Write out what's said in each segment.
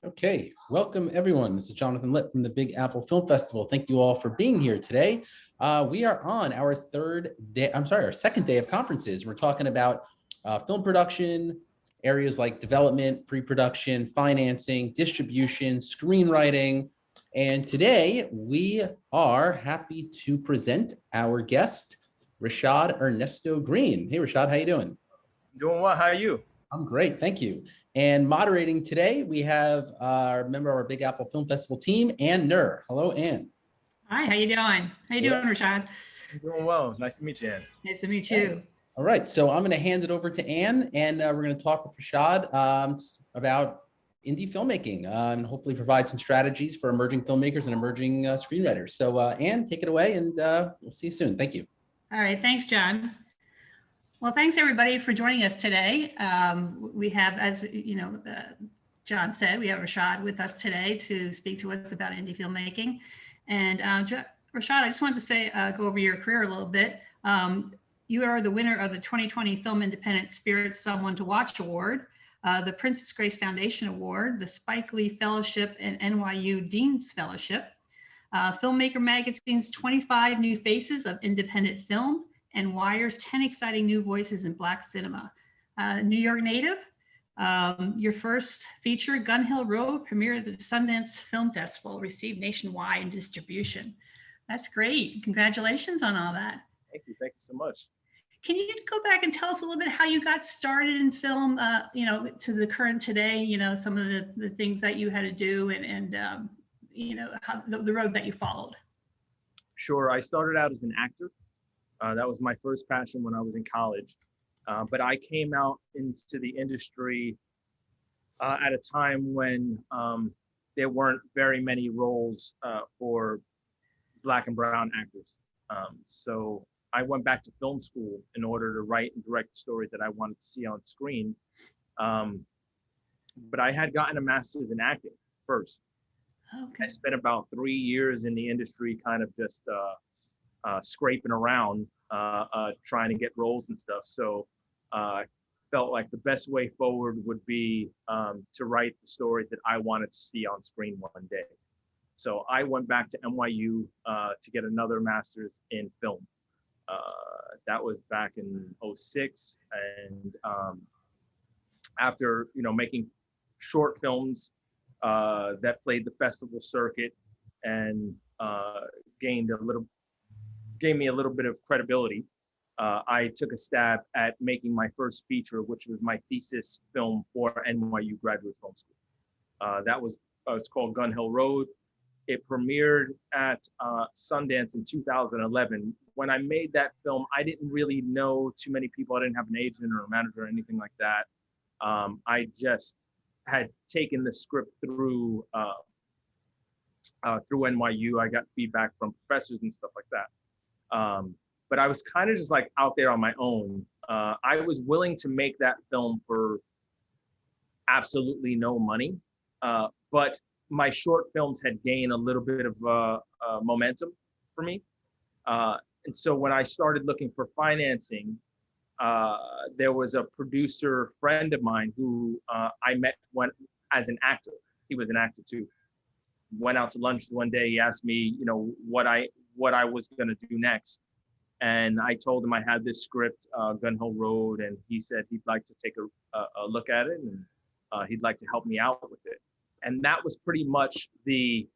Okay, welcome everyone. This is Jonathan Litt from the Big Apple Film Festival. Thank you all for being here today. We are on our our second day of conferences. We're talking about film production, areas like development, pre-production, financing, distribution, screenwriting. And today we are happy to present our guest, Rashaad Ernesto Green. Hey, Rashaad, how you doing? Doing well. How are you? I'm great, thank you. And moderating today, we have our member of our Big Apple Film Festival team, Ann Nur. Hello, Ann. Hi, how you doing? How you doing, Rashaad? I'm doing well. Nice to meet you, Ann. Nice to meet you. All right, so I'm going to hand it over to Ann, and we're going to talk with Rashaad about indie filmmaking and hopefully provide some strategies for emerging filmmakers and emerging screenwriters. So Ann, take it away, and we'll see you soon. Thank you. All right, thanks, John. Well, thanks everybody for joining us today. We have, as you know, John said, we have Rashaad with us today to speak to us about indie filmmaking. And Rashaad, I just wanted to say, go over your career a little bit. You are the winner of the 2020 Film Independent Spirit Someone to Watch Award, the Princess Grace Foundation Award, the Spike Lee Fellowship, and NYU Dean's Fellowship, Filmmaker Magazine's 25 New Faces of Independent Film, and Wire's 10 Exciting New Voices in Black Cinema. New York native, your first feature, Gun Hill Road, premiered at the Sundance Film Festival, received nationwide distribution. That's great. Congratulations on all that. Thank you. Thank you so much. Can you go back and tell us a little bit how you got started in film, to the current today, some of the things that you had to do and how the road that you followed? Sure. I started out as an actor. That was my first passion when I was in college. But I came out into the industry at a time when there weren't very many roles for Black and brown actors. So I went back to film school in order to write and direct the stories that I wanted to see on screen. But I had gotten a master's in acting first. Okay. I spent about 3 years in the industry kind of just scraping around, trying to get roles and stuff. So I felt like the best way forward would be to write the stories that I wanted to see on screen one day. So I went back to NYU to get another master's in film. That was back in '06. And after, making short films that played the festival circuit and gave me a little bit of credibility, I took a stab at making my first feature, which was my thesis film for NYU Graduate Film School. That was it's called Gun Hill Road. It premiered at Sundance in 2011. When I made that film, I didn't really know too many people. I didn't have an agent or a manager or anything like that. I just had taken the script through NYU. I got feedback from professors and stuff like that. But I was kind of just like out there on my own. I was willing to make that film for absolutely no money, but my short films had gained a little bit of momentum for me. And so when I started looking for financing, there was a producer friend of mine who I met as an actor. He was an actor too. Went out to lunch one day. He asked me, what I was going to do next. And I told him I had this script, Gun Hill Road, and he said he'd like to take a look at it, and he'd like to help me out with it. And that was pretty much the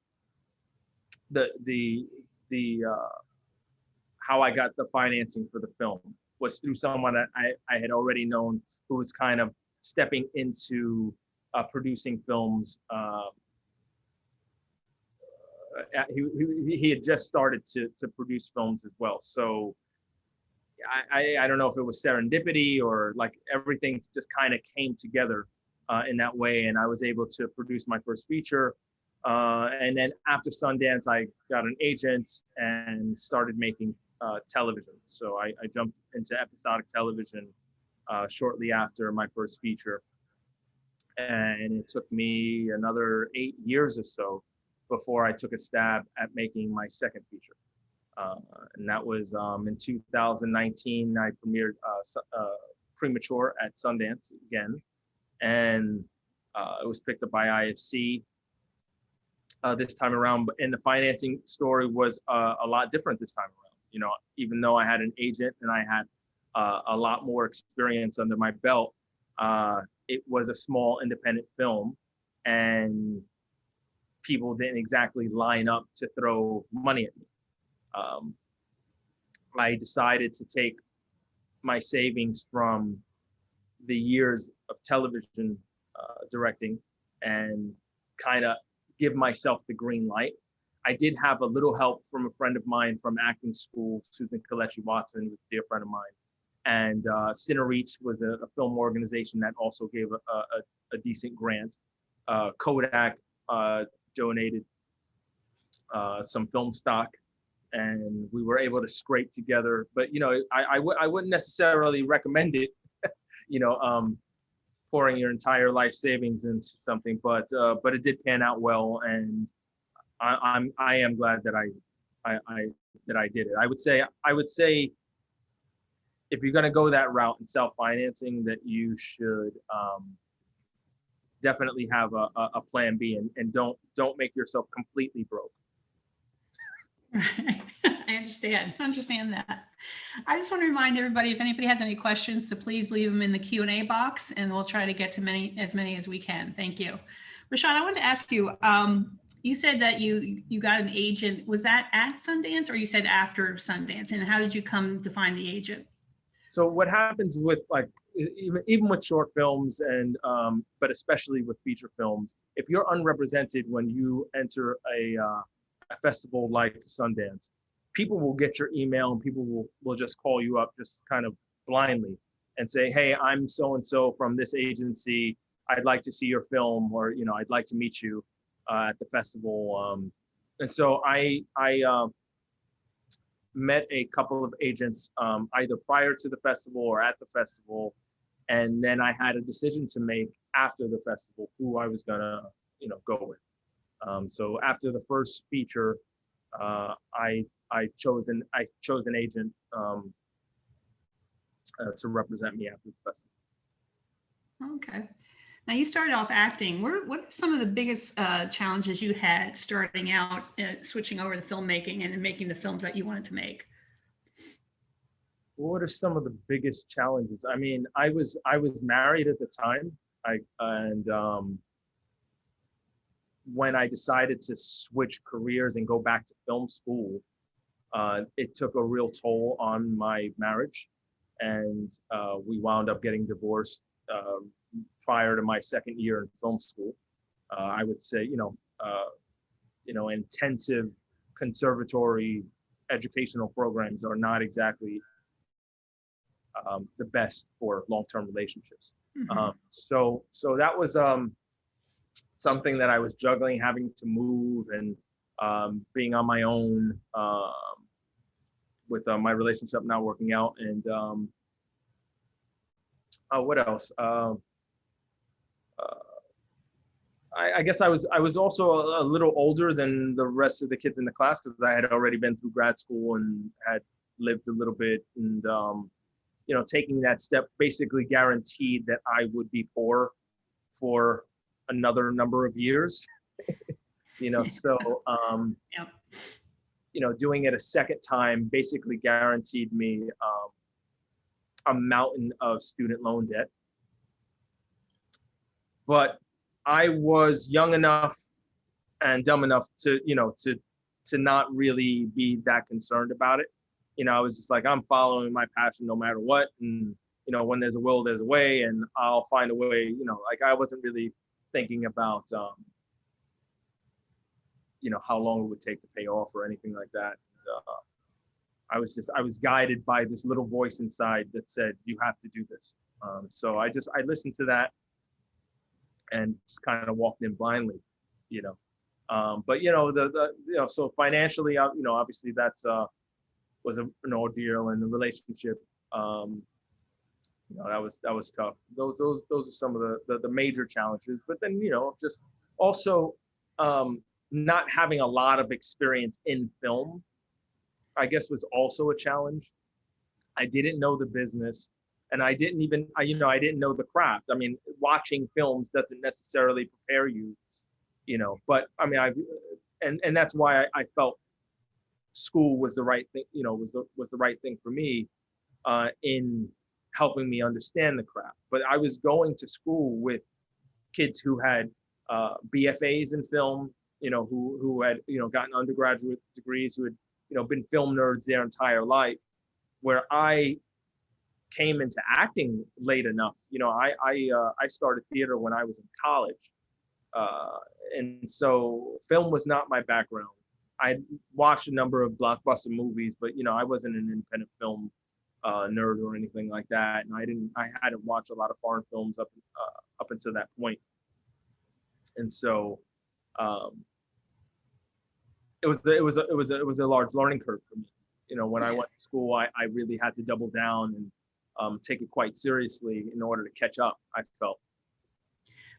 how I got the financing for the film, was through someone that I had already known, who was kind of stepping into producing films. He had just started to produce films as well. So I don't know if it was serendipity or like everything just kind of came together in that way. And I was able to produce my first feature. And then after Sundance, I got an agent and started making television. So I jumped into episodic television shortly after my first feature. And it took me another 8 years or so before I took a stab at making my second feature. And that was in 2019, I premiered Premature at Sundance again. And It was picked up by IFC this time around, and the financing story was a lot different this time around. You know, even though I had an agent and I had a lot more experience under my belt, it was a small independent film, and people didn't exactly line up to throw money at me. I decided to take my savings from the years of television directing and kind of give myself the green light. I did have a little help from a friend of mine from acting school, Susan Kalechi Watson, who's a dear friend of mine. And CineReach was a film organization that also gave a decent grant. Kodak donated some film stock, and we were able to scrape together. But you know, I wouldn't necessarily recommend it. You know, pouring your entire life savings into something, but it did pan out well, and I am glad that I did it. I would say if you're going to go that route in self-financing, that you should definitely have a plan B, and don't make yourself completely broke. Right. I understand that. I just want to remind everybody, if anybody has any questions, to please leave them in the Q&A box, and we'll try to get to as many as we can. Thank you. Rashaad, I wanted to ask you, you said that you got an agent. Was that at Sundance, or you said after Sundance? And how did you come to find the agent? So what happens with, like, even with short films, and but especially with feature films, if you're unrepresented when you enter a festival like Sundance, people will get your email, and people will just call you up just kind of blindly and say, hey, I'm so-and-so from this agency. I'd like to see your film, or, you know, I'd like to meet you at the festival. And so I met a couple of agents either prior to the festival or at the festival. And then I had a decision to make after the festival who I was gonna, you know, go with. So after the first feature, I chose an agent to represent me after the festival. Okay. Now, you started off acting. What are some of the biggest challenges you had starting out, switching over to filmmaking and making the films that you wanted to make? What are some of the biggest challenges? I mean, I was married at the time, when I decided to switch careers and go back to film school, it took a real toll on my marriage, and we wound up getting divorced prior to my second year in film school. I would say, intensive conservatory educational programs are not exactly the best for long-term relationships. Mm-hmm. So that was something that I was juggling, having to move, and being on my own with my relationship not working out. And what else? I guess I was also a little older than the rest of the kids in the class, because I had already been through grad school and had lived a little bit, and taking that step basically guaranteed that I would be poor for another number of years. So Yep. Doing it a second time basically guaranteed me a mountain of student loan debt. But I was young enough and dumb enough to not really be that concerned about it. I was just like, I'm following my passion no matter what. And, when there's a will, there's a way, and I'll find a way, I wasn't really thinking about, how long it would take to pay off or anything like that. I was guided by this little voice inside that said, you have to do this. So I listened to that and just kind of walked in blindly, but so financially, obviously that's was an ordeal, in the relationship. That was tough. Those are some of the major challenges. But then, just also not having a lot of experience in film, I guess, was also a challenge. I didn't know the business. and I didn't even, I didn't know the craft. I mean, watching films doesn't necessarily prepare you, but I mean, and that's why I felt school was the right thing, was the right thing for me in helping me understand the craft. But I was going to school with kids who had BFAs in film, who had, gotten undergraduate degrees, who had, been film nerds their entire life, where I came into acting late enough. I started theater when I was in college. And so film was not my background. I watched a number of blockbuster movies, but, I wasn't an independent film nerd or anything like that. And I hadn't watched a lot of foreign films up until that point. And so it was a large learning curve for me. When I went to school, I really had to double down and take it quite seriously in order to catch up, I felt.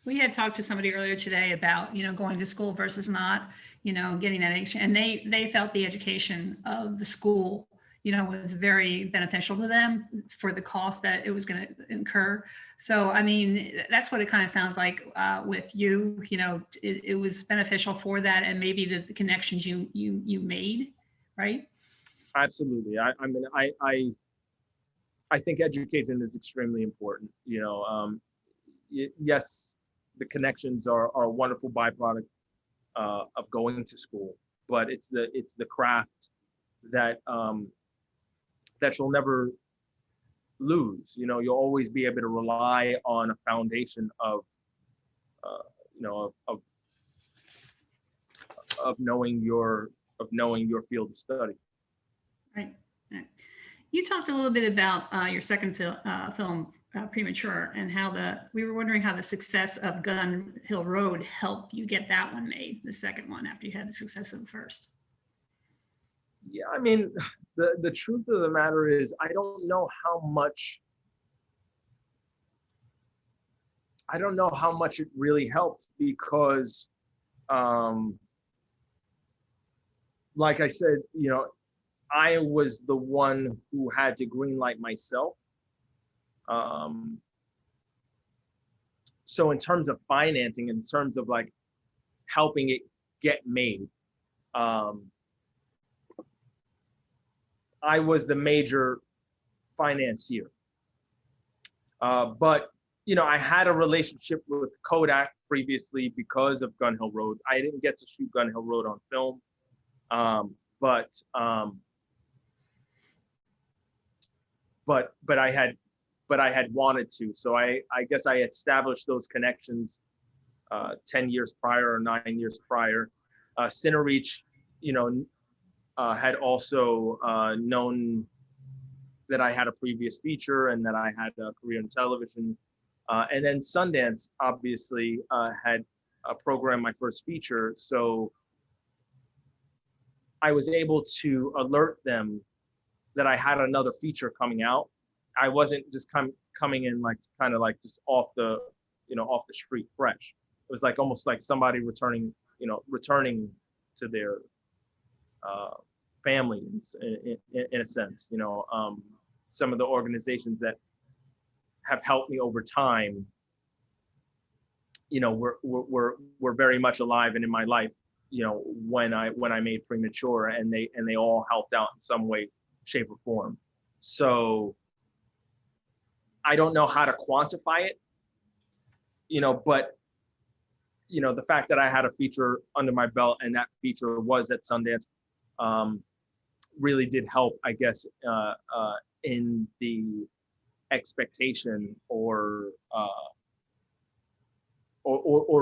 We had talked to somebody earlier today about, going to school versus not, getting that education. And they felt the education of the school, was very beneficial to them for the cost that it was going to incur. So, I mean, that's what it kind of sounds like with you, it was beneficial for that, and maybe the connections you made, right? Absolutely. I mean, I think education is extremely important. Yes, the connections are a wonderful byproduct of going to school, but it's the craft that that you'll never lose. You'll always be able to rely on a foundation of knowing your field of study. Right. You talked a little bit about your second film, Premature, and we were wondering how the success of Gun Hill Road helped you get that one made, the second one, after you had the success of the first. Yeah, I mean, the truth of the matter is, I don't know how much it really helped, because like I said, I was the one who had to greenlight myself. So in terms of financing, in terms of like helping it get made, I was the major financier. But, I had a relationship with Kodak previously because of Gun Hill Road. I didn't get to shoot Gun Hill Road on film, but I had wanted to. So I guess I established those connections 10 years prior or 9 years prior. Cinereach, had also known that I had a previous feature and that I had a career in television. And then Sundance obviously had programmed my first feature. So I was able to alert them that I had another feature coming out. I wasn't just coming in like kind of like just off the street fresh. It was like almost like somebody returning to their family in a sense. Some of the organizations that have helped me over time, were very much alive and in my life, when I made Premature, and they all helped out in some way, shape, or form. So I don't know how to quantify it, but the fact that I had a feature under my belt and that feature was at Sundance really did help, I guess, in the expectation or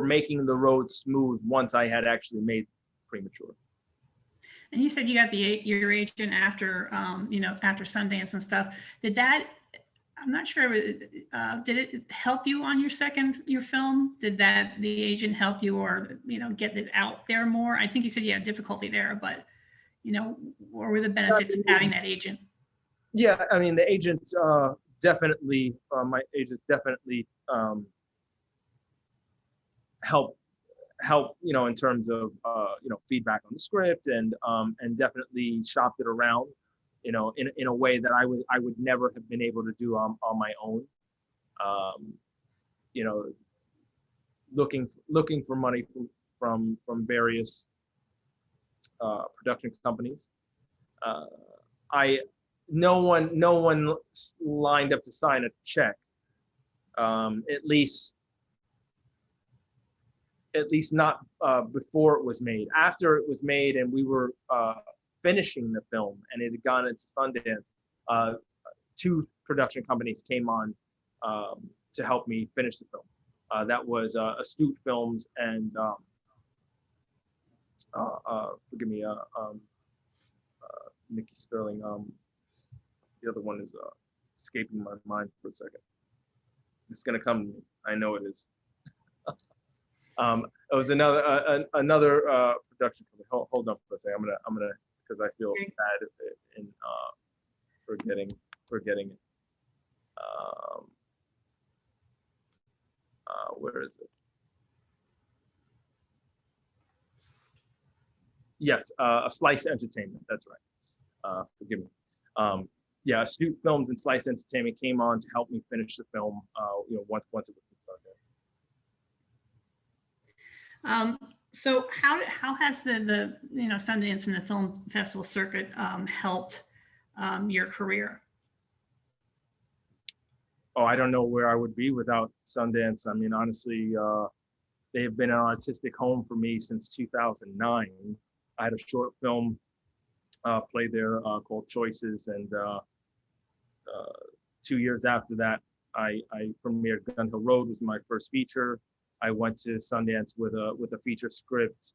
making the road smooth once I had actually made Premature. And you said you got your agent after after Sundance and stuff. I'm not sure, did it help you on your film? Did the agent help you, or get it out there more? I think you said you had difficulty there, but what were the benefits of having that agent? Yeah, I mean, the agent definitely, my agent definitely helped, in terms of, feedback on the script, and definitely shopped it around. in a way that I would never have been able to do on my own. You know, looking for money from various production companies. No one lined up to sign a check. At least not before it was made. After it was made and we were finishing the film and it had gone into Sundance, two production companies came on to help me finish the film. That was Astute Films and forgive me, Nikki Sterling. The other one is escaping my mind for a second. It's gonna come to me. I know it is. It was another production company. Hold on for a second. I'm gonna because I feel bad in forgetting it. Where is it? Yes, a Slice Entertainment. That's right. Forgive me. Yeah, Astute Films and Slice Entertainment came on to help me finish the film. Once it was in Sundance. So how has the Sundance and the film festival circuit helped your career? Oh, I don't know where I would be without Sundance. I mean, honestly, they have been an artistic home for me since 2009. I had a short film played there called Choices, and 2 years after that, I premiered Gun Hill Road, was my first feature. I went to Sundance with a feature script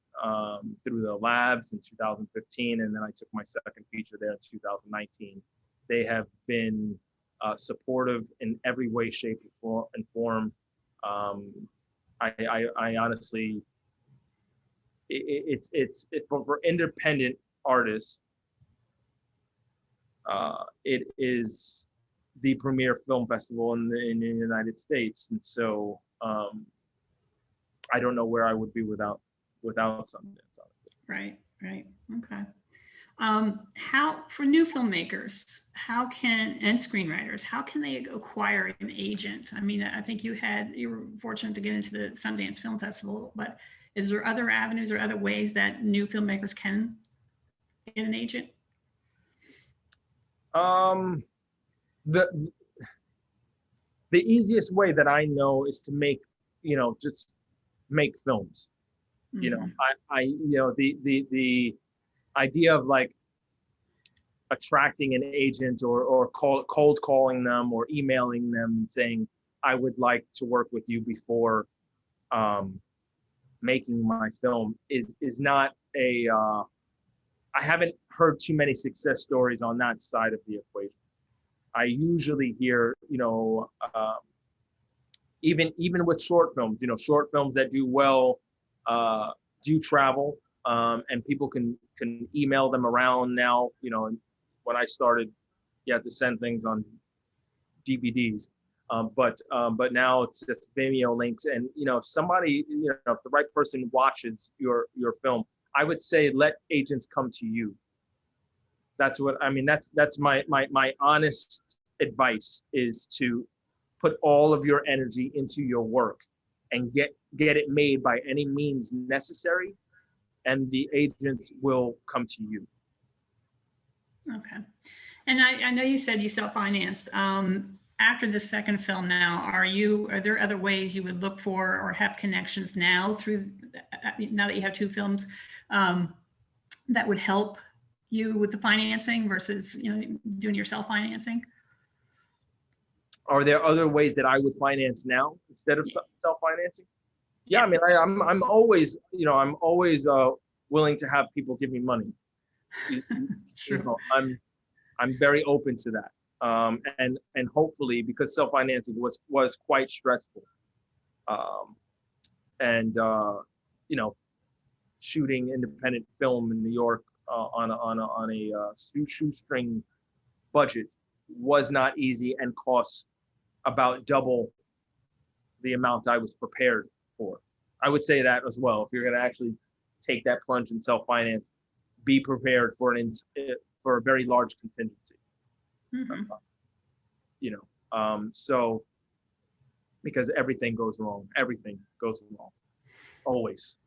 through the labs in 2015, and then I took my second feature there in 2019. They have been supportive in every way, shape, and form. I honestly, it's for independent artists. It is the premier film festival in the United States, and so I don't know where I would be without Sundance, honestly. Right. Okay. How, for new filmmakers, and screenwriters, how can they acquire an agent? I mean, I think you were fortunate to get into the Sundance Film Festival, but is there other avenues or other ways that new filmmakers can get an agent? The easiest way that I know is to just make films. Mm-hmm. The idea of like attracting an agent or cold calling them or emailing them and saying, I would like to work with you before making my film is not I haven't heard too many success stories on that side of the equation. I usually hear, even with short films, short films that do well, do travel, and people can email them around now. When I started, you had to send things on DVDs, but now it's just Vimeo links. And if somebody, if the right person watches your film, I would say let agents come to you. That's what I mean. That's my honest advice, is to put all of your energy into your work and get it made by any means necessary, and the agents will come to you. Okay. And I know you said you self-financed. After the second film now, are there other ways you would look for or have connections now that you have two films that would help you with the financing versus doing your self-financing? Are there other ways that I would finance now instead of self-financing? Yeah, I mean, I'm always willing to have people give me money. True. I'm very open to that, and hopefully, because self-financing was quite stressful, and shooting independent film in New York on a shoestring budget was not easy and cost about double the amount I was prepared for. I would say that as well. If you're going to actually take that plunge and self-finance, be prepared for for a very large contingency. Mhm. So because everything goes wrong, always.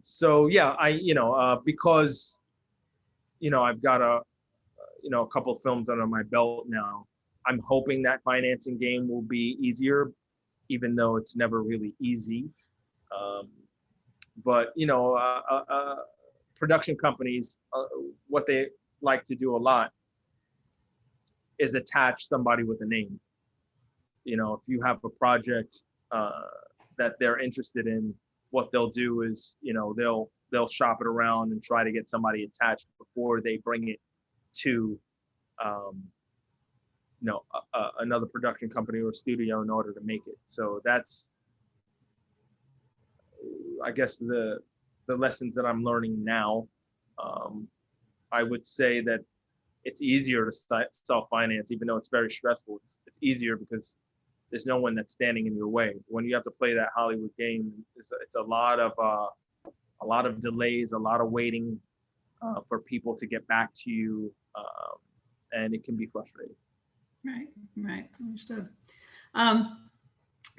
So yeah, because I've got a couple of films under my belt now. I'm hoping that financing game will be easier, even though it's never really easy. But production companies, what they like to do a lot is attach somebody with a name. If you have a project that they're interested in, what they'll do is, they'll shop it around and try to get somebody attached before they bring it to, another production company or studio in order to make it. So that's, I guess, the lessons that I'm learning now. I would say that it's easier to self-finance, even though it's very stressful. It's easier because there's no one that's standing in your way. When you have to play that Hollywood game, it's a lot of delays, a lot of waiting for people to get back to you, and it can be frustrating. Right, understood. One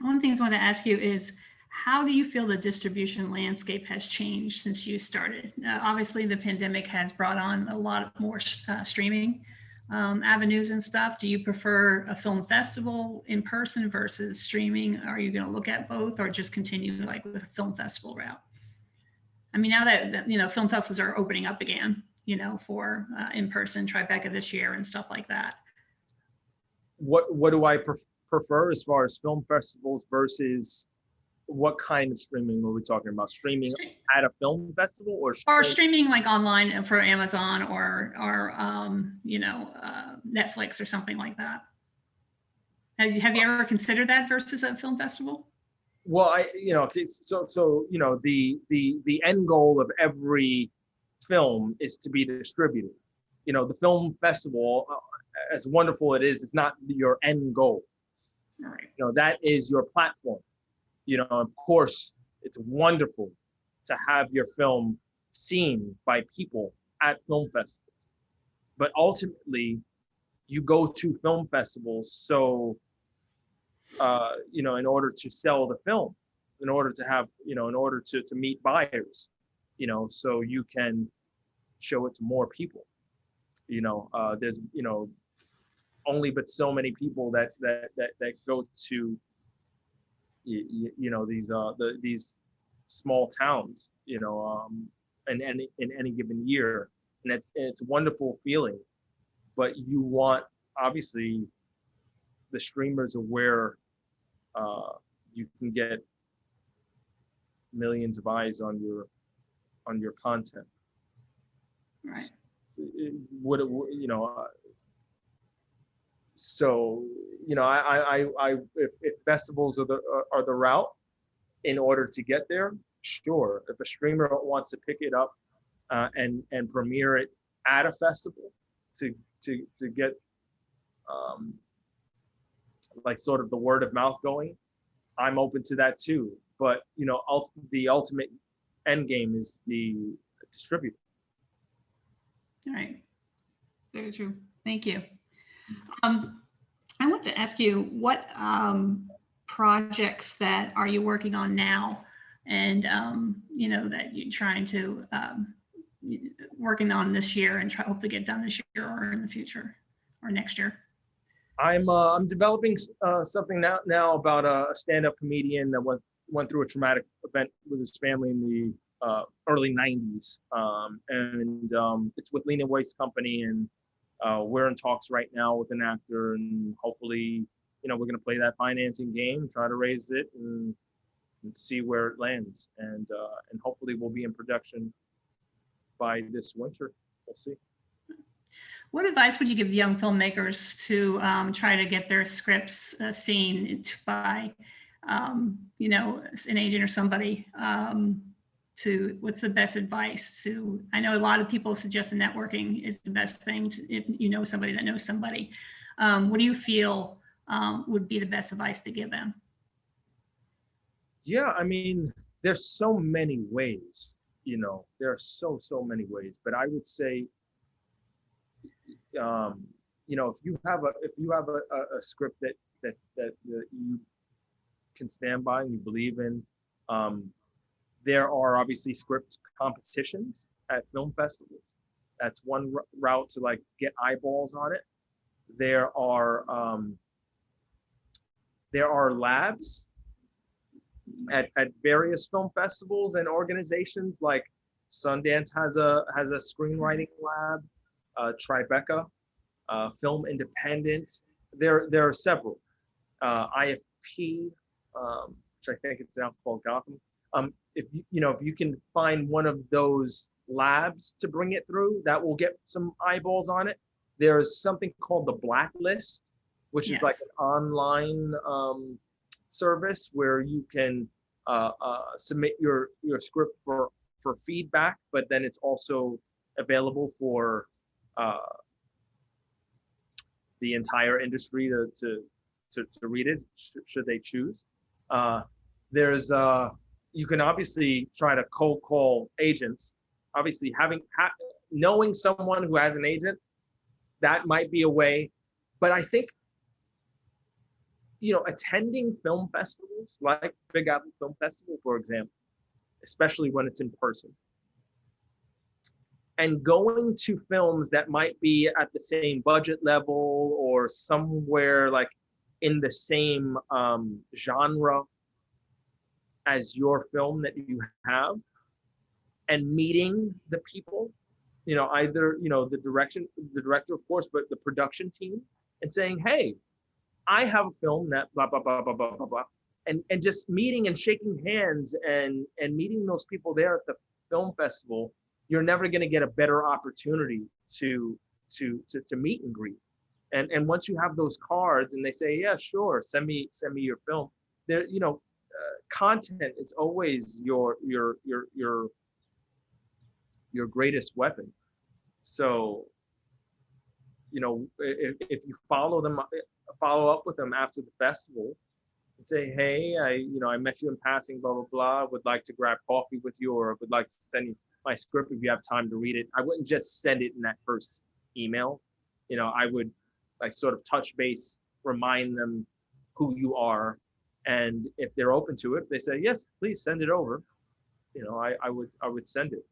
of the things I want to ask you is, how do you feel the distribution landscape has changed since you started? Obviously, the pandemic has brought on a lot more streaming avenues and stuff. Do you prefer a film festival in person versus streaming? Are you going to look at both, or just continue like with a film festival route? I mean, now that film festivals are opening up again, for in person, Tribeca this year and stuff like that. What do I prefer as far as film festivals versus what kind of streaming are we talking about? Streaming at a film festival or streaming like online for Amazon or Netflix or something like that? Have you ever considered that versus a film festival? Well, the end goal of every film is to be distributed. The film festival, as wonderful it is, it's not your end goal. All right. That is your platform. Of course, it's wonderful to have your film seen by people at film festivals. But ultimately, you go to film festivals so, in order to sell the film, in order to have, in order to meet buyers, so you can show it to more people. There's, only but so many people that go to these small towns, in any given year, and it's a wonderful feeling. But you want, obviously, the streamers are where you can get millions of eyes on your content. Right. So if festivals are the route in order to get there, sure. If a streamer wants to pick it up and premiere it at a festival to get like sort of the word of mouth going, I'm open to that too. But the ultimate end game is the distributor. All right. Very true. Thank you. I want to ask you, what projects that are you working on now, and that you're trying to working on this year and hope to get done this year or in the future or next year? I'm developing something now about a stand-up comedian that went through a traumatic event with his family in the early 90s, and it's with Lena Waite's company, and we're in talks right now with an actor, and hopefully, we're going to play that financing game, try to raise it, and see where it lands, and hopefully we'll be in production by this winter. We'll see. What advice would you give young filmmakers to try to get their scripts seen by, an agent or somebody? What's the best advice to? I know a lot of people suggest that networking is the best thing if you know somebody that knows somebody. What do you feel would be the best advice to give them? Yeah, I mean, there's so many ways. There are so many ways, but I would say you know, if you have a script that you can stand by and you believe in, there are obviously script competitions at film festivals. That's one route to like get eyeballs on it. There are labs at various film festivals and organizations, like Sundance has a screenwriting lab, Tribeca, Film Independent. There are several. IFP, which I think it's now called Gotham. If you can find one of those labs to bring it through, that will get some eyeballs on it. There's something called the Blacklist, which is like an online service where you can submit your script for feedback, but then it's also available for the entire industry to read it should they choose. There's you can obviously try to cold call agents. Obviously, knowing someone who has an agent, that might be a way. But I think, attending film festivals like Big Apple Film Festival, for example, especially when it's in person, and going to films that might be at the same budget level or somewhere like in the same genre as your film that you have, and meeting the people, either, the director, of course, but the production team, and saying, hey, I have a film that blah, blah, blah, blah, blah, blah, blah. And just meeting and shaking hands and meeting those people there at the film festival, you're never going to get a better opportunity to meet and greet. And once you have those cards and they say, yeah, sure, send me your film, there, content is always your greatest weapon. So, if you follow up with them after the festival and say, hey, I met you in passing, blah, blah, blah, would like to grab coffee with you, or would like to send you my script if you have time to read it. I wouldn't just send it in that first email. I would like sort of touch base, remind them who you are. And if they're open to it, they say, yes, please send it over. I would send it.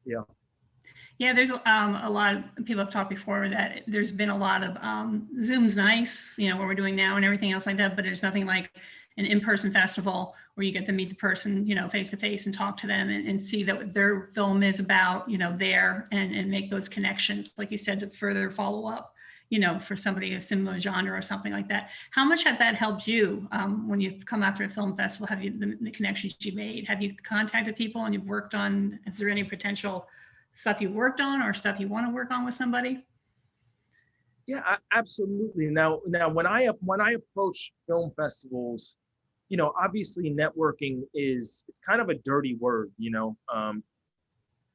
Yeah. Yeah, there's a lot of people have talked before that there's been a lot of Zoom's nice, what we're doing now and everything else like that, but there's nothing like an in-person festival where you get to meet the person, face to face and talk to them and see that what their film is about, there and make those connections, like you said, to further follow up, for somebody a similar genre or something like that. How much has that helped you when you've come after a film festival? Have you the connections you made? Have you contacted people and you've worked on? Is there any potential stuff you worked on or stuff you want to work on with somebody? Yeah, absolutely. Now when I approach film festivals, obviously networking it's kind of a dirty word,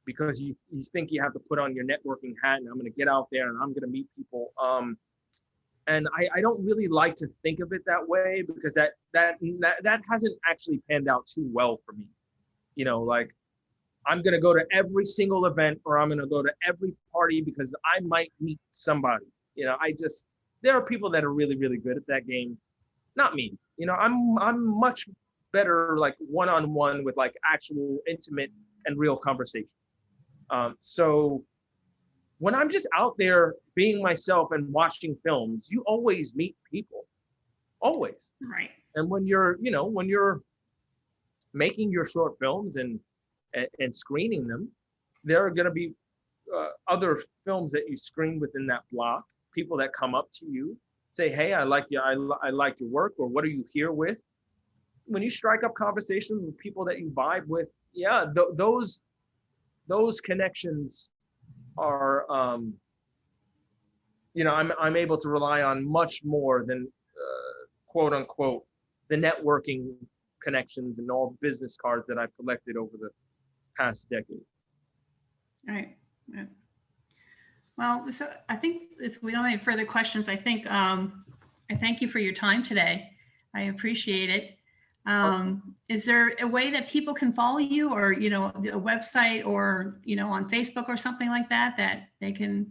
because you think you have to put on your networking hat and I'm going to get out there and I'm going to meet people. And I don't really like to think of it that way, because that hasn't actually panned out too well for me. Like, I'm going to go to every single event, or I'm going to go to every party because I might meet somebody. There are people that are really, really good at that game. Not me. I'm much better like one-on-one with like actual intimate and real conversations. So when I'm just out there being myself and watching films, you always meet people, always. Right. And when you're making your short films and screening them, there are going to be other films that you screen within that block, people that come up to you, say, hey, I like you, I like your work, or what are you here with? When you strike up conversations with people that you vibe with, yeah, those connections are, I'm able to rely on much more than quote unquote the networking connections and all the business cards that I've collected over the past decade. All right. Yeah. Well, so I think if we don't have any further questions, I think I thank you for your time today. I appreciate it. Is there a way that people can follow you, or, you know, a website, or, you know, on Facebook or something like that, that they can,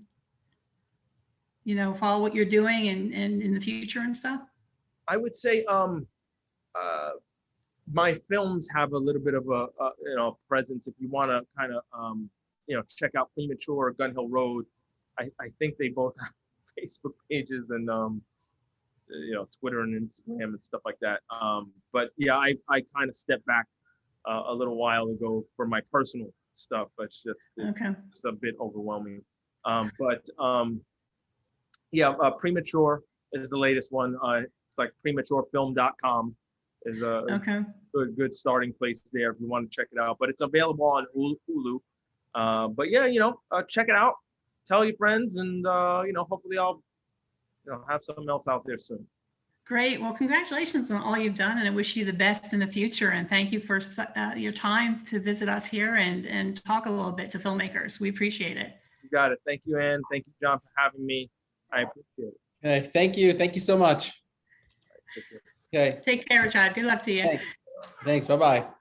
you know, follow what you're doing and in the future and stuff? I would say my films have a little bit of a you know, presence. If you want to kind of you know, check out Premature or Gun Hill Road, I think they both have Facebook pages and you know, Twitter and Instagram and stuff like that. But yeah, I kind of stepped back a little while ago for my personal stuff, but it's just a bit overwhelming. Yeah, Premature is the latest one. It's like prematurefilm.com is a good starting place there if you want to check it out. But it's available on Hulu. But yeah, you know, check it out. Tell your friends, and you know, hopefully I'll, you know, have something else out there soon. Great. Well, congratulations on all you've done, and I wish you the best in the future. And thank you for your time to visit us here and talk a little bit to filmmakers. We appreciate it. You got it. Thank you, Ann. Thank you, John, for having me. I appreciate it. Okay, thank you. Thank you so much. Okay. Take care, Rashaad. Good luck to you. Thanks. Bye-bye.